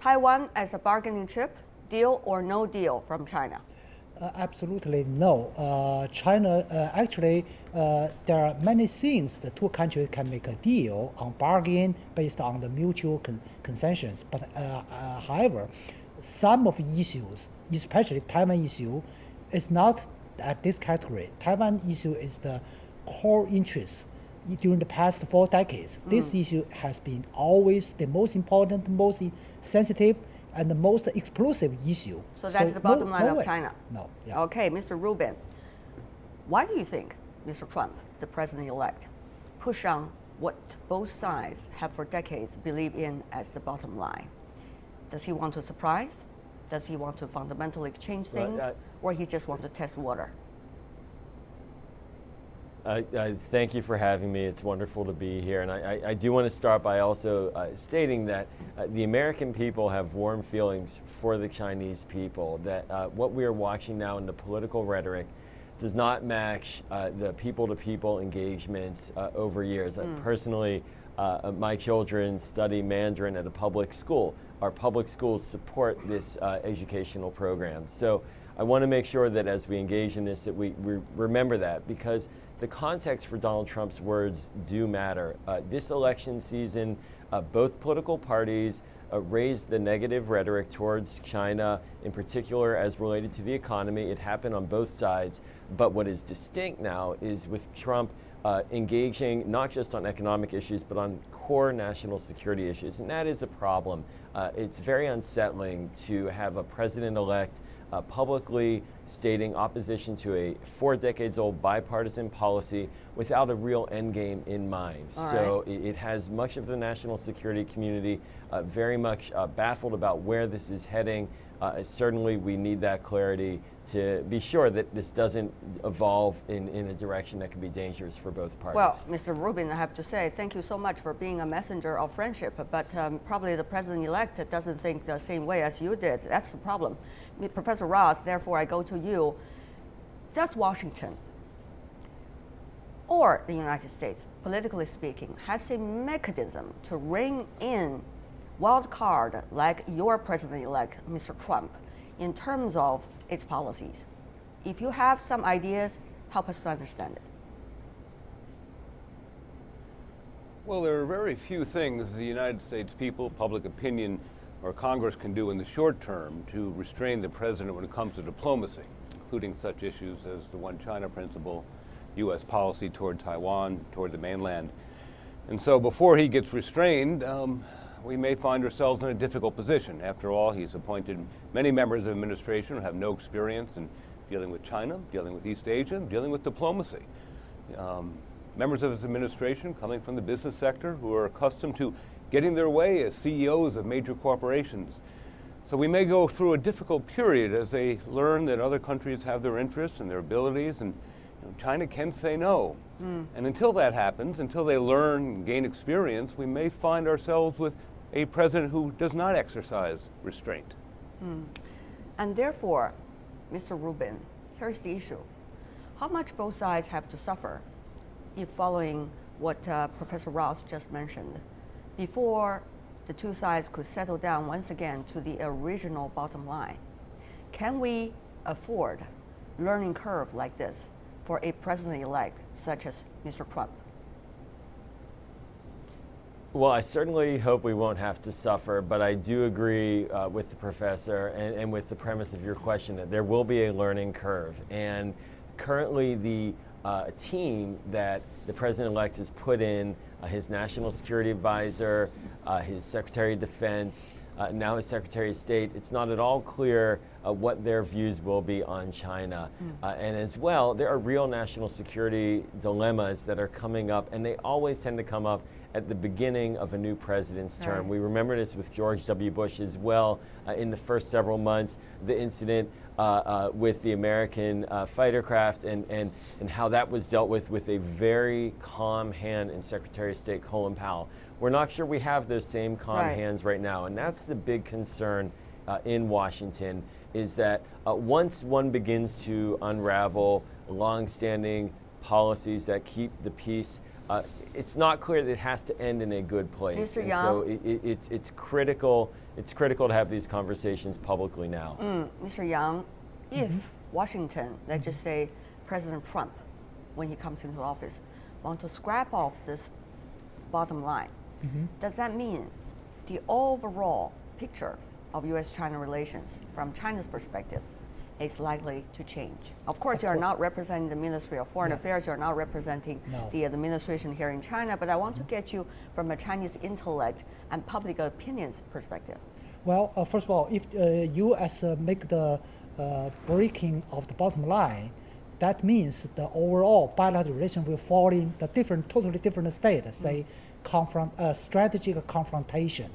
Taiwan as a bargaining chip, deal or no deal from China? Absolutely no. China, actually, there are many things the two countries can make a deal on bargain based on the mutual concessions. But however, some of the issues, especially Taiwan issue, is not at this category. Taiwan issue is the core interest during the past 4 decades. This issue has been always the most important, most sensitive, and the most explosive issue. So that's the bottom line of China? No. Yeah. Okay, Mr. Rubin, why do you think Mr. Trump, the president-elect, push on what both sides have for decades believed in as the bottom line? Does he want to surprise? Does he want to fundamentally change things? Or he just want to test water? Thank you for having me. It's wonderful to be here. And I do want to start by also stating that the American people have warm feelings for the Chinese people, that what we are watching now in the political rhetoric does not match the people-to-people engagements over years. Personally, my children study Mandarin at a public school. Our public schools support this educational program. So I want to make sure that as we engage in this, that we remember that, because the context for Donald Trump's words do matter. This election season, both political parties raised the negative rhetoric towards China, in particular as related to the economy. It happened on both sides. But what is distinct now is with Trump engaging not just on economic issues, but on core national security issues. And that is a problem. It's very unsettling to have a president-elect publicly stating opposition to a 4 decades old bipartisan policy without a real endgame in mind. So it has much of the national security community very much baffled about where this is heading. Certainly we need that clarity to be sure that this doesn't evolve in a direction that could be dangerous for both parties. Well, Mr. Rubin, I have to say, thank you so much for being a messenger of friendship, but probably the president-elect doesn't think the same way as you did. That's the problem. Professor Ross, therefore I go to you. Does Washington or the United States, politically speaking, has a mechanism to rein in wild card like your president-elect, Mr. Trump, in terms of its policies? If you have some ideas, help us to understand it. Well, there are very few things the United States people, public opinion, or Congress can do in the short term to restrain the president when it comes to diplomacy, including such issues as the One China principle, U.S. policy toward Taiwan, toward the mainland. And so before he gets restrained, we may find ourselves in a difficult position. After all, he's appointed many members of the administration who have no experience in dealing with China, dealing with East Asia, dealing with diplomacy. Members of his administration coming from the business sector who are accustomed to getting their way as CEOs of major corporations. So we may go through a difficult period as they learn that other countries have their interests and their abilities, and China can say no. And until that happens, until they learn and gain experience, we may find ourselves with a president who does not exercise restraint. And therefore, Mr. Rubin, here's the issue. How much both sides have to suffer if following what Professor Ross just mentioned, before the two sides could settle down once again to the original bottom line? Can we afford learning curve like this for a president-elect such as Mr. Trump? Well, I certainly hope we won't have to suffer, but I do agree with the professor and with the premise of your question that there will be a learning curve. And currently the team that the president-elect has put in, his national security advisor, his secretary of defense, now his Secretary of State, it's not at all clear what their views will be on China. And as well, there are real national security dilemmas that are coming up, and they always tend to come up at the beginning of a new president's term. We remember this with George W. Bush as well in the first several months, the incident with the American fighter craft and how that was dealt with a very calm hand in Secretary of State Colin Powell. We're not sure we have those same calm hands right now, and that's the big concern in Washington, is that once one begins to unravel long-standing policies that keep the peace it's not clear that it has to end in a good place. Mr. And Yang? so it's critical. It's critical to have these conversations publicly now. Mr. Yang, if Washington, let's just say President Trump, when he comes into office, want to scrap off this bottom line, does that mean the overall picture of U.S.-China relations from China's perspective is likely to change? Of course, you are not representing the Ministry of Foreign Affairs, you are not representing the administration here in China, but I want to get you from a Chinese intellect and public opinions perspective. Well, first of all, if U.S. Make the breaking of the bottom line, that means the overall bilateral relation will fall in the totally different state, say, strategic confrontation.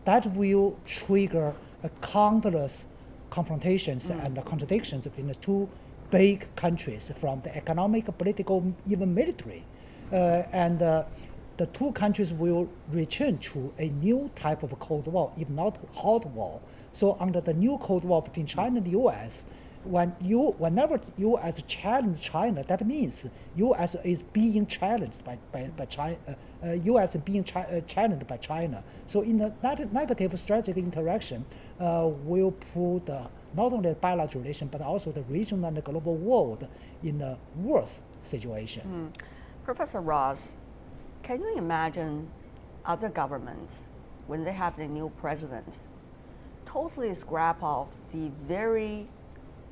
That will trigger countless confrontations and contradictions between the two big countries from the economic, political, even military. And the two countries will return to a new type of Cold War, if not hot war. So under the new Cold War between China and the U.S., whenever U.S. challenge China, that means U.S. is being challenged by China. U.S. being challenged by China. So in the negative strategic interaction, will put not only the bilateral relation but also the regional and the global world in a worse situation. Professor Ross, can you imagine other governments, when they have the new president, totally scrap off the very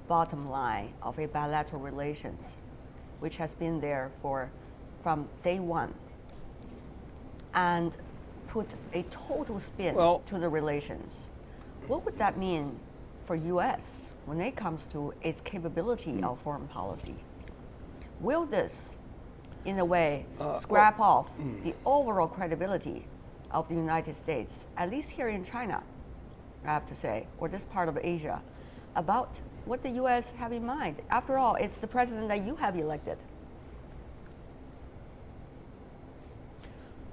bottom line of a bilateral relations, which has been there from day one, and put a total spin to the relations? What would that mean for U.S. when it comes to its capability of foreign policy? Will this, in a way, scrap off the overall credibility of the United States, at least here in China, I have to say, or this part of Asia, about what the U.S. have in mind? After all, it's the president that you have elected.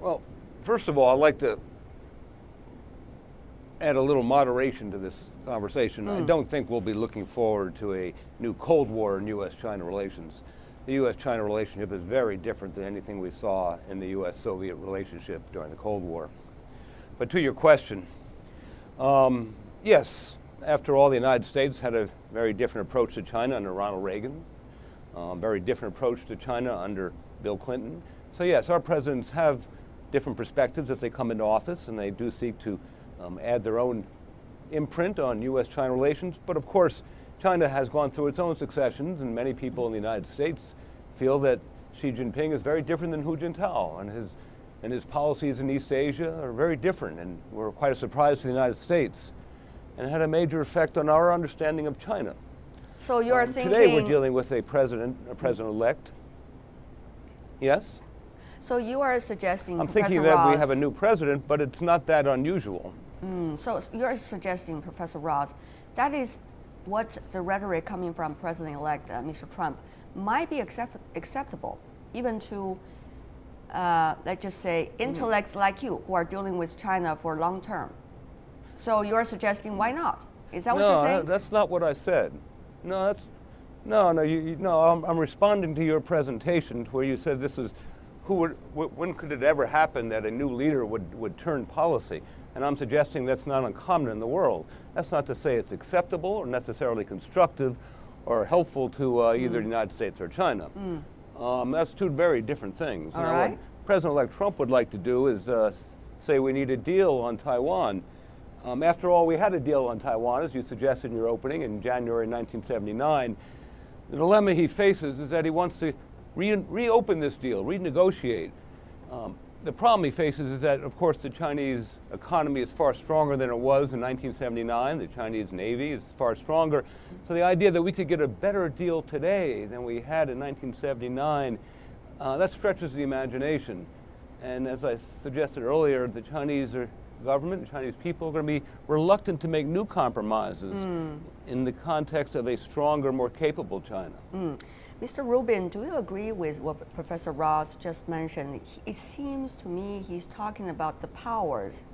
Well, first of all, I'd like to add a little moderation to this conversation. I don't think we'll be looking forward to a new Cold War in U.S.-China relations. The U.S.-China relationship is very different than anything we saw in the U.S.-Soviet relationship during the Cold War. But to your question, yes, after all, the United States had a very different approach to China under Ronald Reagan, very different approach to China under Bill Clinton. So yes, our presidents have different perspectives as they come into office, and they do seek to add their own imprint on U.S.-China relations. But of course, China has gone through its own successions, and many people in the United States feel that Xi Jinping is very different than Hu Jintao, and his policies in East Asia are very different, and were quite a surprise to the United States, and had a major effect on our understanding of China. So you're thinking... Today we're dealing with a president-elect. Yes? So you are suggesting, I'm Professor thinking that Ross, we have a new president, but it's not that unusual. So you're suggesting, Professor Ross, that is what the rhetoric coming from President-elect Mr. Trump might be acceptable, even to, let's just say, intellects like you who are dealing with China for long term. So you're suggesting why not? Is that what you're saying? No, that's not what I said. No, I'm responding to your presentation where you said this is, when could it ever happen that a new leader would turn policy? And I'm suggesting that's not uncommon in the world. That's not to say it's acceptable or necessarily constructive or helpful to either the United States or China. That's two very different things. All right. What President-elect Trump would like to do is say we need a deal on Taiwan. After all, we had a deal on Taiwan, as you suggested in your opening, in January 1979. The dilemma he faces is that he wants to reopen this deal, renegotiate. The problem he faces is that, of course, the Chinese economy is far stronger than it was in 1979. The Chinese Navy is far stronger. So the idea that we could get a better deal today than we had in 1979, that stretches the imagination. And as I suggested earlier, the Chinese government, the Chinese people are going to be reluctant to make new compromises in the context of a stronger, more capable China. Mr. Rubin, do you agree with what Professor Ross just mentioned? It seems to me he's talking about the powers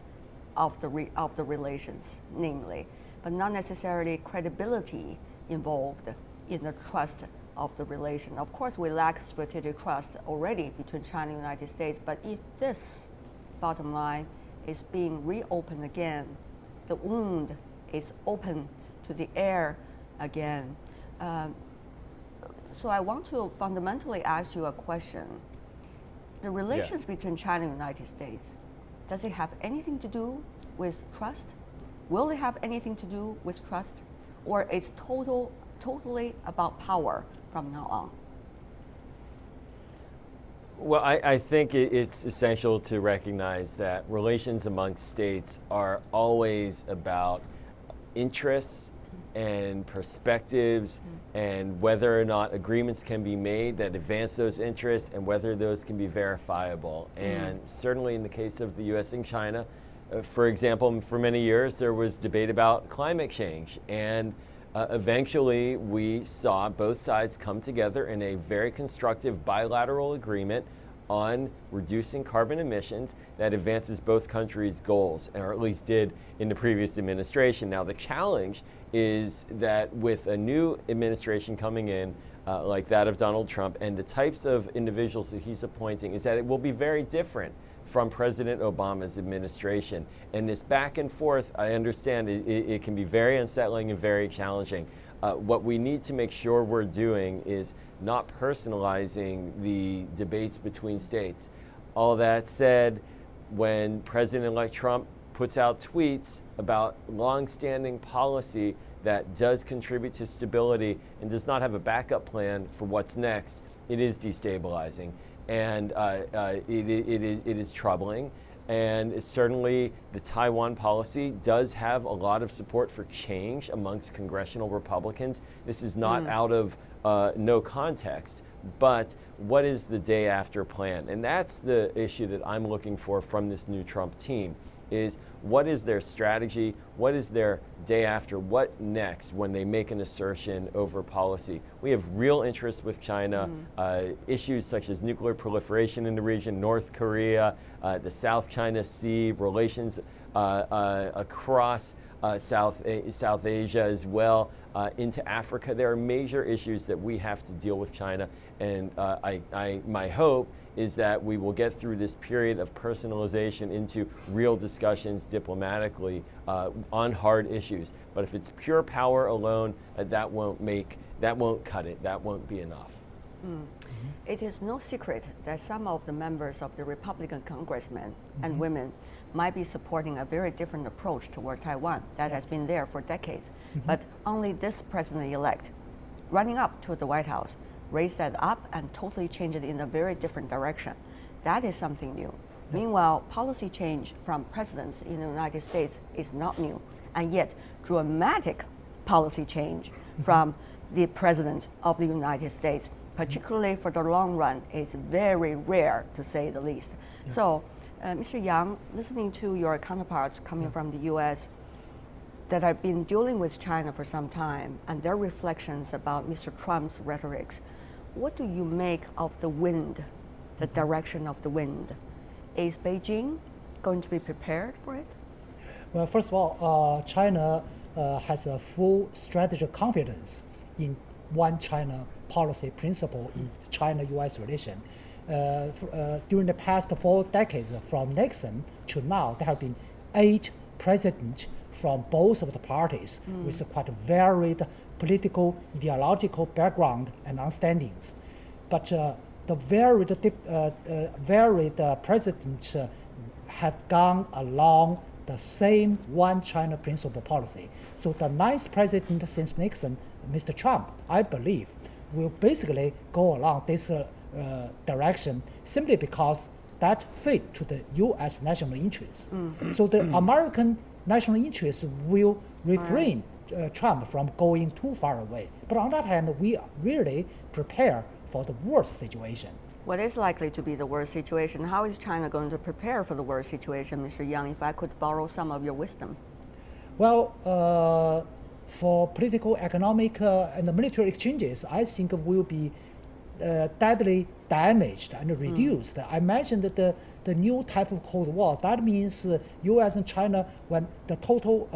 of the relations, namely, but not necessarily credibility involved in the trust of the relation. Of course, we lack strategic trust already between China and the United States, but if this, bottom line, is being reopened again, the wound is open to the air again. So I want to fundamentally ask you a question. The relations between China and the United States, does it have anything to do with trust? Will it have anything to do with trust? Or it's totally about power from now on? Well, I think it's essential to recognize that relations amongst states are always about interests and perspectives and whether or not agreements can be made that advance those interests and whether those can be verifiable. And certainly in the case of the US and China, for example, for many years there was debate about climate change, and eventually we saw both sides come together in a very constructive bilateral agreement on reducing carbon emissions that advances both countries' goals, or at least did in the previous administration. Now the challenge is that with a new administration coming in, like that of Donald Trump, and the types of individuals that he's appointing, is that it will be very different from President Obama's administration. And this back and forth, I understand it can be very unsettling and very challenging. What we need to make sure we're doing is not personalizing the debates between states. All that said, when President-elect Trump puts out tweets about long-standing policy that does contribute to stability and does not have a backup plan for what's next, it is destabilizing. And it is troubling. And certainly the Taiwan policy does have a lot of support for change amongst congressional Republicans. This is not out of no context, but what is the day after plan? And that's the issue that I'm looking for from this new Trump team, is what is their strategy? What is their day after? What next when they make an assertion over policy? We have real interest with China, issues such as nuclear proliferation in the region, North Korea, the South China Sea, relations across South Asia as well, into Africa. There are major issues that we have to deal with China, and my hope is that we will get through this period of personalization into real discussions diplomatically on hard issues. But if it's pure power alone, that won't cut it. That won't be enough. It is no secret that some of the members of the Republican congressmen and women might be supporting a very different approach toward Taiwan that has been there for decades. But only this president-elect, running up to the White House, raised that up and totally changed it in a very different direction. That is something new. Meanwhile, policy change from presidents in the United States is not new, and yet dramatic policy change from the president of the United States, particularly for the long run, is very rare, to say the least. So, Mr. Yang, listening to your counterparts coming from the US that have been dealing with China for some time and their reflections about Mr. Trump's rhetorics, what do you make of the wind, the direction of the wind? Is Beijing going to be prepared for it? Well, first of all, China has a full strategic confidence in one China policy principle in China-US relation. During the past 4 decades, from Nixon to now, there have been 8 presidents from both of the parties with quite varied political, ideological background and understandings. But the varied presidents have gone along the same one China principle policy. So the 9th president since Nixon, Mr. Trump, I believe, will basically go along this direction simply because that fit to the U.S. national interest. So the American national interest will refrain Trump from going too far away. But on the other hand, we really prepare for the worst situation. What is likely to be the worst situation? How is China going to prepare for the worst situation, Mr. Yang, if I could borrow some of your wisdom? Well, for political, economic, and military exchanges, I think will be deadly damaged and reduced. I mentioned that the new type of Cold War. That means U.S. and China, when the total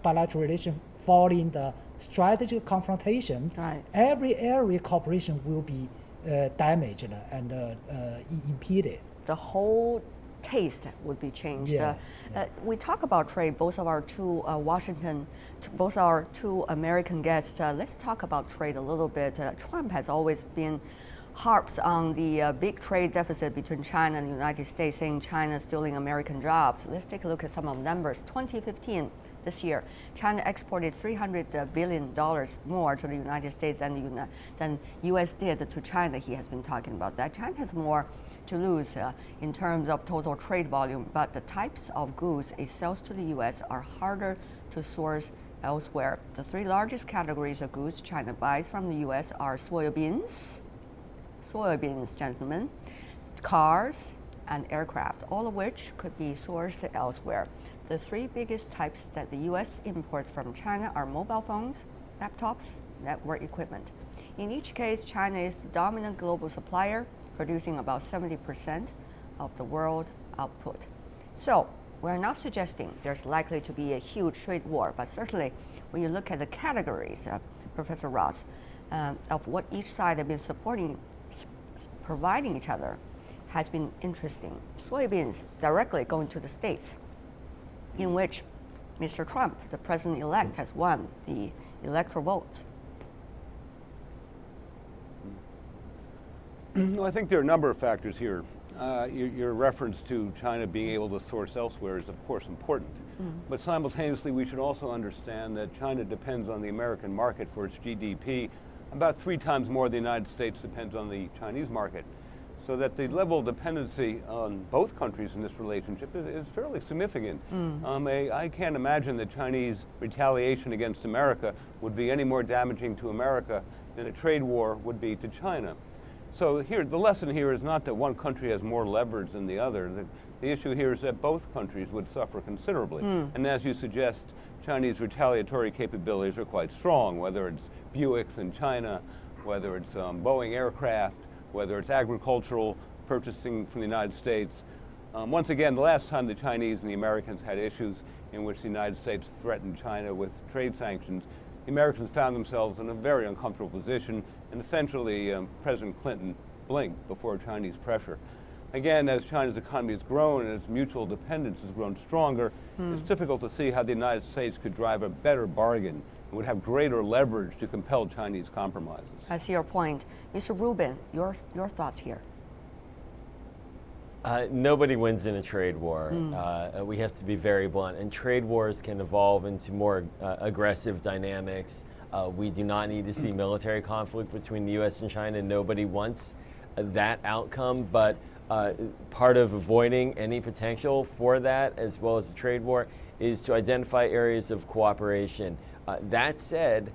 bilateral relation fall in the strategic confrontation, right. every area cooperation will be damaged and impeded. The whole taste would be changed. Yeah. We talk about trade, both of our two both our two American guests. Let's talk about trade a little bit. Trump has always been harps on the big trade deficit between China and the United States, saying China is stealing American jobs. Let's take a look at some of the numbers. 2015, this year, China exported $300 billion more to the United States than U.S. did to China. He has been talking about that. China has more to lose in terms of total trade volume, but the types of goods it sells to the U.S. are harder to source elsewhere. The three largest categories of goods China buys from the U.S. are soybeans, gentlemen, cars, and aircraft, all of which could be sourced elsewhere. The three biggest types that the U.S. imports from China are mobile phones, laptops, network equipment. In each case, China is the dominant global supplier, producing about 70% of the world output. So we're not suggesting there's likely to be a huge trade war, but certainly when you look at the categories, Professor Ross, of what each side have been providing each other has been interesting. Soybeans directly going to the States, in which Mr. Trump, the president-elect, has won the electoral votes. Well, I think there are a number of factors here. Your reference to China being able to source elsewhere is, of course, important. But simultaneously, we should also understand that China depends on the American market for its GDP. About 3 times more the United States depends on the Chinese market. So that the level of dependency on both countries in this relationship is fairly significant. I can't imagine that Chinese retaliation against America would be any more damaging to America than a trade war would be to China. So here, the lesson here is not that one country has more leverage than the other. The issue here is that both countries would suffer considerably. And as you suggest, Chinese retaliatory capabilities are quite strong, whether it's Buicks in China, whether it's Boeing aircraft, whether it's agricultural purchasing from the United States. Once again, the last time the Chinese and the Americans had issues in which the United States threatened China with trade sanctions, the Americans found themselves in a very uncomfortable position, and essentially President Clinton blinked before Chinese pressure. Again, as China's economy has grown and its mutual dependence has grown stronger, it's difficult to see how the United States could drive a better bargain and would have greater leverage to compel Chinese compromises. I see your point. Mr. Rubin, your thoughts here. Nobody wins in a trade war. We have to be very blunt. And trade wars can evolve into more aggressive dynamics. We do not need to see military conflict between the U.S. and China. Nobody wants that outcome. But part of avoiding any potential for that, as well as a trade war, is to identify areas of cooperation. That said,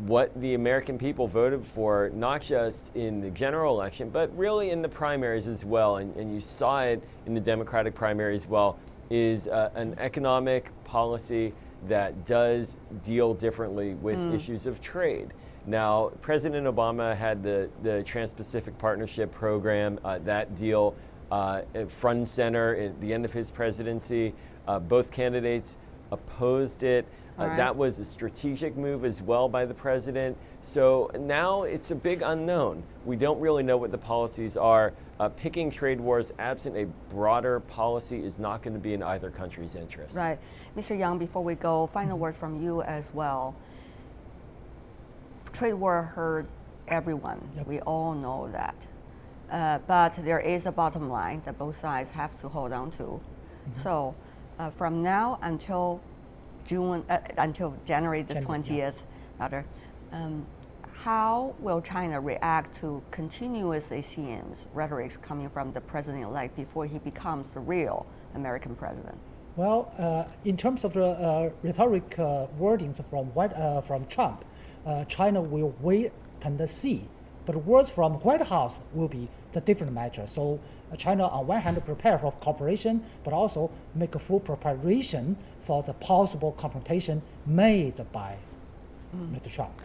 what the American people voted for, not just in the general election, but really in the primaries as well, and you saw it in the Democratic primary as well, is an economic policy that does deal differently with issues of trade. Now, President Obama had the Trans-Pacific Partnership Program, that deal front and center at the end of his presidency. Both candidates opposed it. That was a strategic move as well by the president. So now it's a big unknown. We don't really know what the policies are. Picking trade wars absent a broader policy is not going to be in either country's interest. Right. Mr. Yang, before we go, final words from you as well. Trade war hurt everyone. Yep. We all know that. But there is a bottom line that both sides have to hold on to. So from now until January the 20th, rather, how will China react to continuous, it seems, rhetorics coming from the president-elect before he becomes the real American president? Well, in terms of the rhetoric wordings from Trump, China will wait and see. But words from White House will be the different matter. So China, on one hand, prepare for cooperation, but also make a full preparation for the possible confrontation made by Mr. Trump.